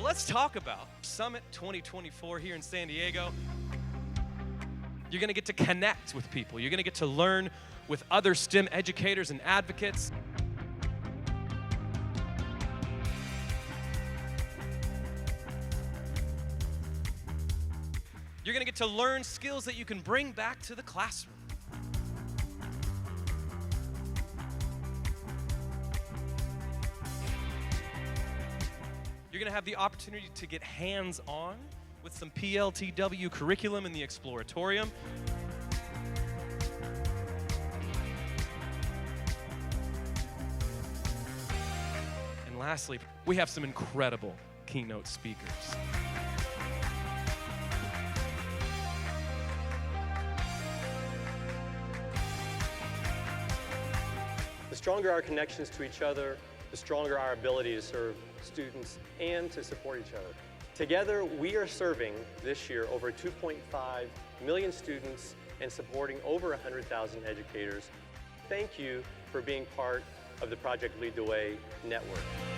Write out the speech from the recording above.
let's talk about Summit 2024 here in San Diego. You're gonna get to connect with people. You're gonna get to learn with other STEM educators and advocates. You're gonna get to learn skills that you can bring back to the classroom. You're gonna have the opportunity to get hands-on with some PLTW curriculum in the Exploratorium. And lastly, we have some incredible keynote speakers. The stronger our connections to each other, the stronger our ability to serve students and to support each other. Together, we are serving this year over 2.5 million students and supporting over 100,000 educators. Thank you for being part of the Project Lead the Way network.